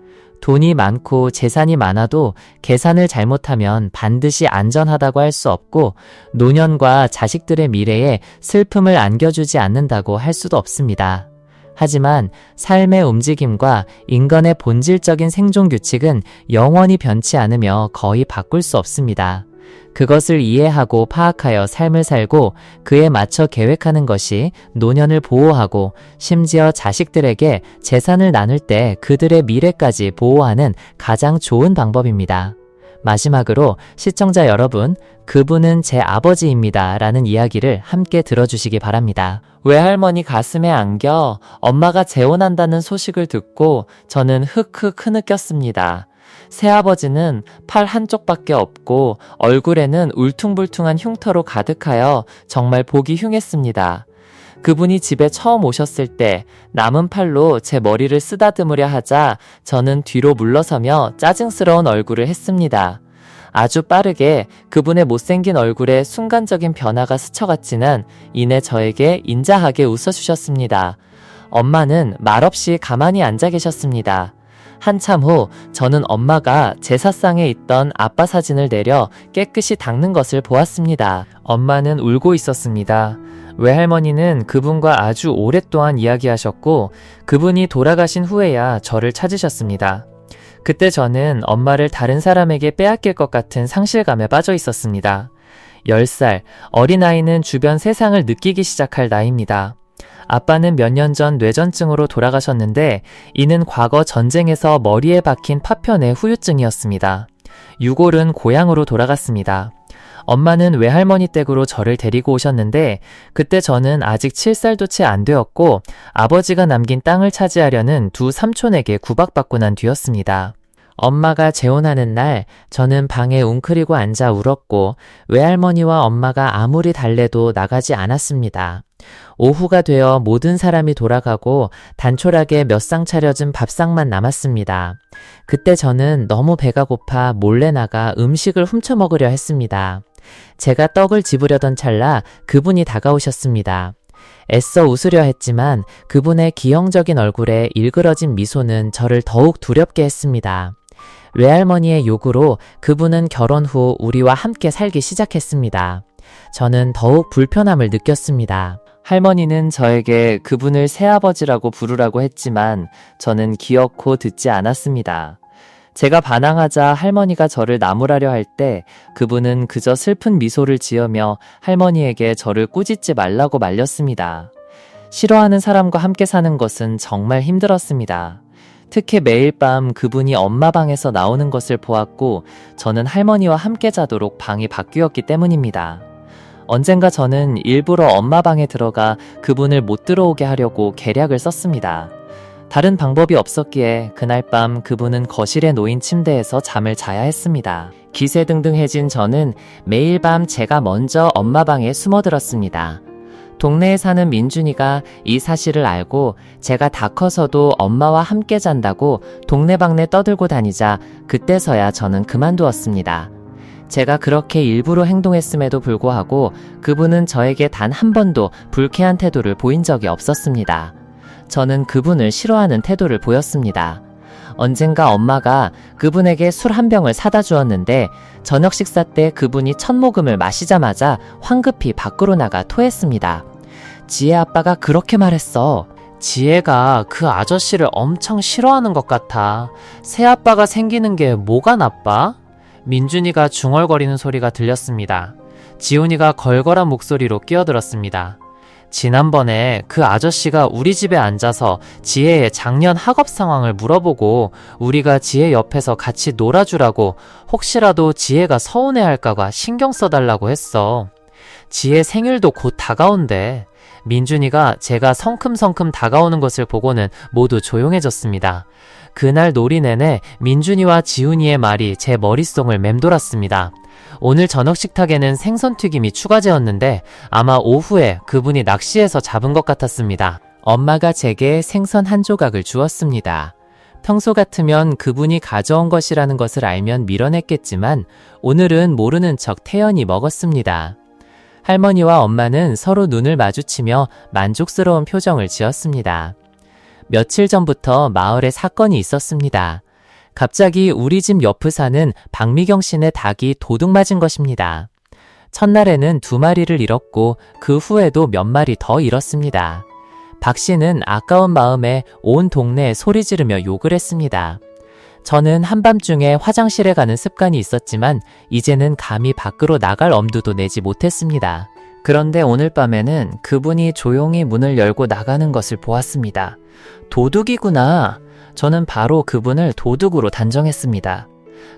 돈이 많고 재산이 많아도 계산을 잘못하면 반드시 안전하다고 할 수 없고 노년과 자식들의 미래에 슬픔을 안겨주지 않는다고 할 수도 없습니다. 하지만 삶의 움직임과 인간의 본질적인 생존 규칙은 영원히 변치 않으며 거의 바꿀 수 없습니다. 그것을 이해하고 파악하여 삶을 살고 그에 맞춰 계획하는 것이 노년을 보호하고 심지어 자식들에게 재산을 나눌 때 그들의 미래까지 보호하는 가장 좋은 방법입니다. 마지막으로 시청자 여러분, 그분은 제 아버지입니다 라는 이야기를 함께 들어주시기 바랍니다. 외할머니 가슴에 안겨 엄마가 재혼한다는 소식을 듣고 저는 흑흑 흐느꼈습니다. 새아버지는 팔 한쪽밖에 없고 얼굴에는 울퉁불퉁한 흉터로 가득하여 정말 보기 흉했습니다. 그분이 집에 처음 오셨을 때 남은 팔로 제 머리를 쓰다듬으려 하자 저는 뒤로 물러서며 짜증스러운 얼굴을 했습니다. 아주 빠르게 그분의 못생긴 얼굴에 순간적인 변화가 스쳐갔지만 이내 저에게 인자하게 웃어주셨습니다. 엄마는 말없이 가만히 앉아 계셨습니다. 한참 후 저는 엄마가 제사상에 있던 아빠 사진을 내려 깨끗이 닦는 것을 보았습니다. 엄마는 울고 있었습니다. 외할머니는 그분과 아주 오랫동안 이야기하셨고 그분이 돌아가신 후에야 저를 찾으셨습니다. 그때 저는 엄마를 다른 사람에게 빼앗길 것 같은 상실감에 빠져 있었습니다. 10살, 어린아이는 주변 세상을 느끼기 시작할 나이입니다. 아빠는 몇 년 전 뇌전증으로 돌아가셨는데 이는 과거 전쟁에서 머리에 박힌 파편의 후유증이었습니다. 유골은 고향으로 돌아갔습니다. 엄마는 외할머니 댁으로 저를 데리고 오셨는데 그때 저는 아직 7살도 채 안 되었고 아버지가 남긴 땅을 차지하려는 두 삼촌에게 구박받고 난 뒤였습니다. 엄마가 재혼하는 날 저는 방에 웅크리고 앉아 울었고 외할머니와 엄마가 아무리 달래도 나가지 않았습니다. 오후가 되어 모든 사람이 돌아가고 단촐하게 몇 상 차려진 밥상만 남았습니다. 그때 저는 너무 배가 고파 몰래 나가 음식을 훔쳐 먹으려 했습니다. 제가 떡을 집으려던 찰나 그분이 다가오셨습니다. 애써 웃으려 했지만 그분의 기형적인 얼굴에 일그러진 미소는 저를 더욱 두렵게 했습니다. 외할머니의 요구로 그분은 결혼 후 우리와 함께 살기 시작했습니다. 저는 더욱 불편함을 느꼈습니다. 할머니는 저에게 그분을 새아버지라고 부르라고 했지만 저는 기어코 듣지 않았습니다. 제가 반항하자 할머니가 저를 나무라려 할 때 그분은 그저 슬픈 미소를 지으며 할머니에게 저를 꾸짖지 말라고 말렸습니다. 싫어하는 사람과 함께 사는 것은 정말 힘들었습니다. 특히 매일 밤 그분이 엄마 방에서 나오는 것을 보았고 저는 할머니와 함께 자도록 방이 바뀌었기 때문입니다. 언젠가 저는 일부러 엄마 방에 들어가 그분을 못 들어오게 하려고 계략을 썼습니다. 다른 방법이 없었기에 그날 밤 그분은 거실에 놓인 침대에서 잠을 자야 했습니다. 기세등등해진 저는 매일 밤 제가 먼저 엄마 방에 숨어들었습니다. 동네에 사는 민준이가 이 사실을 알고 제가 다 커서도 엄마와 함께 잔다고 동네방네 떠들고 다니자 그때서야 저는 그만두었습니다. 제가 그렇게 일부러 행동했음에도 불구하고 그분은 저에게 단 한 번도 불쾌한 태도를 보인 적이 없었습니다. 저는 그분을 싫어하는 태도를 보였습니다. 언젠가 엄마가 그분에게 술 한 병을 사다 주었는데 저녁 식사 때 그분이 첫 모금을 마시자마자 황급히 밖으로 나가 토했습니다. 지혜 아빠가 그렇게 말했어. 지혜가 그 아저씨를 엄청 싫어하는 것 같아. 새아빠가 생기는 게 뭐가 나빠? 민준이가 중얼거리는 소리가 들렸습니다. 지훈이가 걸걸한 목소리로 끼어들었습니다. 지난번에 그 아저씨가 우리 집에 앉아서 지혜의 작년 학업 상황을 물어보고 우리가 지혜 옆에서 같이 놀아주라고 혹시라도 지혜가 서운해할까봐 신경 써달라고 했어. 지혜 생일도 곧 다가온대. 민준이가 제가 성큼성큼 다가오는 것을 보고는 모두 조용해졌습니다. 그날 놀이 내내 민준이와 지훈이의 말이 제 머릿속을 맴돌았습니다. 오늘 저녁 식탁에는 생선튀김이 추가되었는데 아마 오후에 그분이 낚시해서 잡은 것 같았습니다. 엄마가 제게 생선 한 조각을 주었습니다. 평소 같으면 그분이 가져온 것이라는 것을 알면 밀어냈겠지만 오늘은 모르는 척 태연히 먹었습니다. 할머니와 엄마는 서로 눈을 마주치며 만족스러운 표정을 지었습니다. 며칠 전부터 마을에 사건이 있었습니다. 갑자기 우리 집 옆을 사는 박미경 씨네 닭이 도둑 맞은 것입니다. 첫날에는 2마리를 잃었고 그 후에도 몇 마리 더 잃었습니다. 박 씨는 아까운 마음에 온 동네에 소리 지르며 욕을 했습니다. 저는 한밤중에 화장실에 가는 습관이 있었지만 이제는 감히 밖으로 나갈 엄두도 내지 못했습니다. 그런데 오늘 밤에는 그분이 조용히 문을 열고 나가는 것을 보았습니다. 도둑이구나. 저는 바로 그분을 도둑으로 단정했습니다.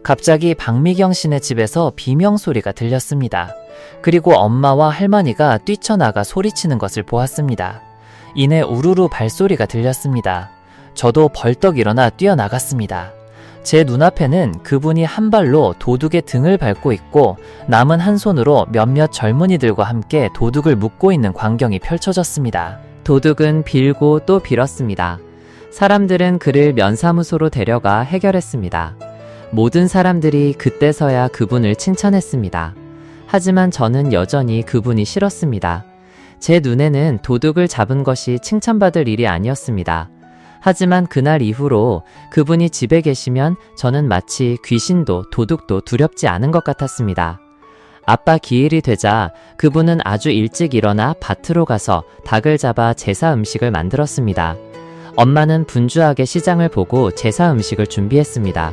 갑자기 박미경 씨네 집에서 비명소리가 들렸습니다. 그리고 엄마와 할머니가 뛰쳐나가 소리치는 것을 보았습니다. 이내 우르르 발소리가 들렸습니다. 저도 벌떡 일어나 뛰어나갔습니다. 제 눈앞에는 그분이 한 발로 도둑의 등을 밟고 있고 남은 한 손으로 몇몇 젊은이들과 함께 도둑을 묶고 있는 광경이 펼쳐졌습니다. 도둑은 빌고 또 빌었습니다. 사람들은 그를 면사무소로 데려가 해결했습니다. 모든 사람들이 그때서야 그분을 칭찬했습니다. 하지만 저는 여전히 그분이 싫었습니다. 제 눈에는 도둑을 잡은 것이 칭찬받을 일이 아니었습니다. 하지만 그날 이후로 그분이 집에 계시면 저는 마치 귀신도 도둑도 두렵지 않은 것 같았습니다. 아빠 기일이 되자 그분은 아주 일찍 일어나 밭으로 가서 닭을 잡아 제사 음식을 만들었습니다. 엄마는 분주하게 시장을 보고 제사 음식을 준비했습니다.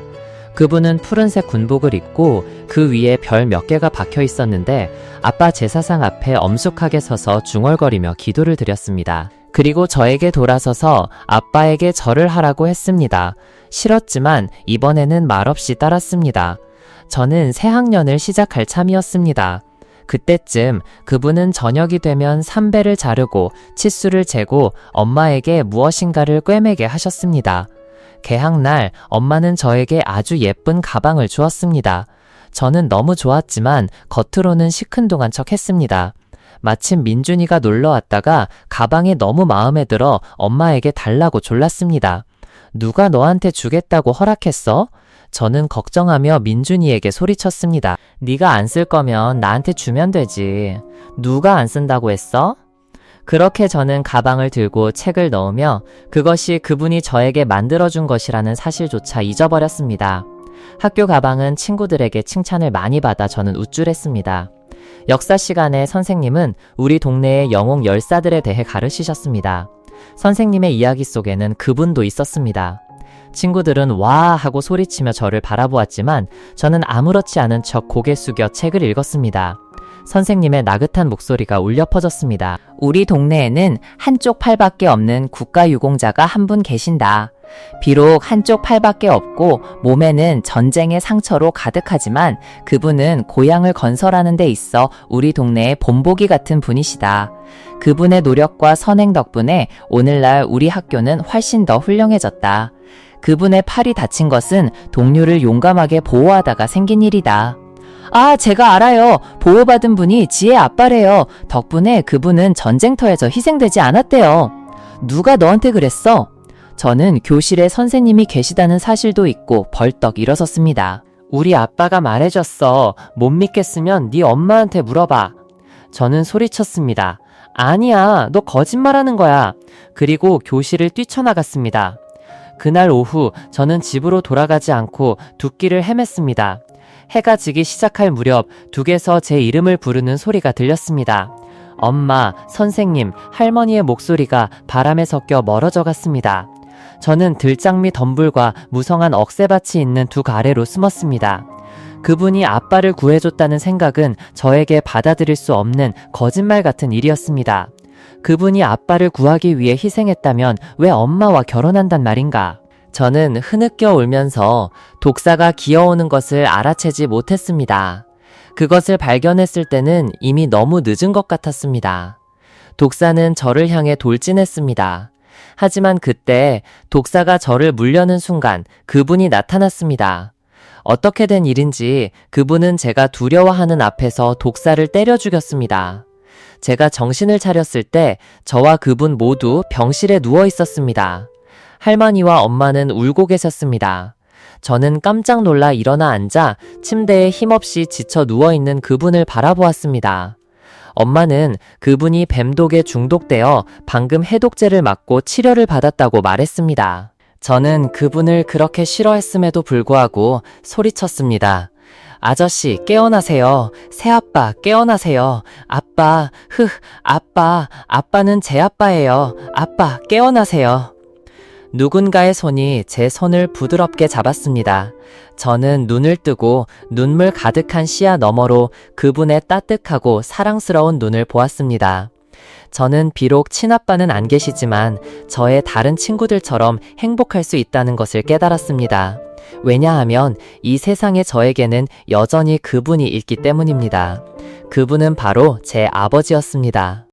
그분은 푸른색 군복을 입고 그 위에 별 몇 개가 박혀 있었는데 아빠 제사상 앞에 엄숙하게 서서 중얼거리며 기도를 드렸습니다. 그리고 저에게 돌아서서 아빠에게 절을 하라고 했습니다. 싫었지만 이번에는 말없이 따랐습니다. 저는 새 학년을 시작할 참이었습니다. 그때쯤 그분은 저녁이 되면 삼배를 자르고 치수를 재고 엄마에게 무엇인가를 꿰매게 하셨습니다. 개학날 엄마는 저에게 아주 예쁜 가방을 주었습니다. 저는 너무 좋았지만 겉으로는 시큰둥한 척 했습니다. 마침 민준이가 놀러 왔다가 가방이 너무 마음에 들어 엄마에게 달라고 졸랐습니다. 누가 너한테 주겠다고 허락했어? 저는 걱정하며 민준이에게 소리쳤습니다. 네가 안 쓸 거면 나한테 주면 되지. 누가 안 쓴다고 했어? 그렇게 저는 가방을 들고 책을 넣으며 그것이 그분이 저에게 만들어준 것이라는 사실조차 잊어버렸습니다. 학교 가방은 친구들에게 칭찬을 많이 받아 저는 우쭐했습니다. 역사 시간에 선생님은 우리 동네의 영웅 열사들에 대해 가르치셨습니다. 선생님의 이야기 속에는 그분도 있었습니다. 친구들은 와 하고 소리치며 저를 바라보았지만 저는 아무렇지 않은 척 고개 숙여 책을 읽었습니다. 선생님의 나긋한 목소리가 울려 퍼졌습니다. 우리 동네에는 한쪽 팔밖에 없는 국가유공자가 한 분 계신다. 비록 한쪽 팔밖에 없고 몸에는 전쟁의 상처로 가득하지만 그분은 고향을 건설하는 데 있어 우리 동네의 본보기 같은 분이시다. 그분의 노력과 선행 덕분에 오늘날 우리 학교는 훨씬 더 훌륭해졌다. 그분의 팔이 다친 것은 동료를 용감하게 보호하다가 생긴 일이다. 아, 제가 알아요. 보호받은 분이 지혜 아빠래요. 덕분에 그분은 전쟁터에서 희생되지 않았대요. 누가 너한테 그랬어? 저는 교실에 선생님이 계시다는 사실도 잊고 벌떡 일어섰습니다. 우리 아빠가 말해줬어. 못 믿겠으면 네 엄마한테 물어봐. 저는 소리쳤습니다. 아니야, 너 거짓말하는 거야. 그리고 교실을 뛰쳐나갔습니다. 그날 오후 저는 집으로 돌아가지 않고 두 길을 헤맸습니다. 해가 지기 시작할 무렵 둑에서 제 이름을 부르는 소리가 들렸습니다. 엄마, 선생님, 할머니의 목소리가 바람에 섞여 멀어져 갔습니다. 저는 들장미 덤불과 무성한 억새밭이 있는 둑 아래로 숨었습니다. 그분이 아빠를 구해줬다는 생각은 저에게 받아들일 수 없는 거짓말 같은 일이었습니다. 그분이 아빠를 구하기 위해 희생했다면 왜 엄마와 결혼한단 말인가? 저는 흐느껴 울면서 독사가 기어오는 것을 알아채지 못했습니다. 그것을 발견했을 때는 이미 너무 늦은 것 같았습니다. 독사는 저를 향해 돌진했습니다. 하지만 그때 독사가 저를 물려는 순간 그분이 나타났습니다. 어떻게 된 일인지 그분은 제가 두려워하는 앞에서 독사를 때려 죽였습니다. 제가 정신을 차렸을 때 저와 그분 모두 병실에 누워 있었습니다. 할머니와 엄마는 울고 계셨습니다. 저는 깜짝 놀라 일어나 앉아 침대에 힘없이 지쳐 누워있는 그분을 바라보았습니다. 엄마는 그분이 뱀독에 중독되어 방금 해독제를 맞고 치료를 받았다고 말했습니다. 저는 그분을 그렇게 싫어했음에도 불구하고 소리쳤습니다. 아저씨, 깨어나세요. 새아빠, 깨어나세요. 아빠, 아빠는 제 아빠예요. 아빠, 깨어나세요. 누군가의 손이 제 손을 부드럽게 잡았습니다. 저는 눈을 뜨고 눈물 가득한 시야 너머로 그분의 따뜻하고 사랑스러운 눈을 보았습니다. 저는 비록 친아빠는 안 계시지만 저의 다른 친구들처럼 행복할 수 있다는 것을 깨달았습니다. 왜냐하면 이 세상에 저에게는 여전히 그분이 있기 때문입니다. 그분은 바로 제 아버지였습니다.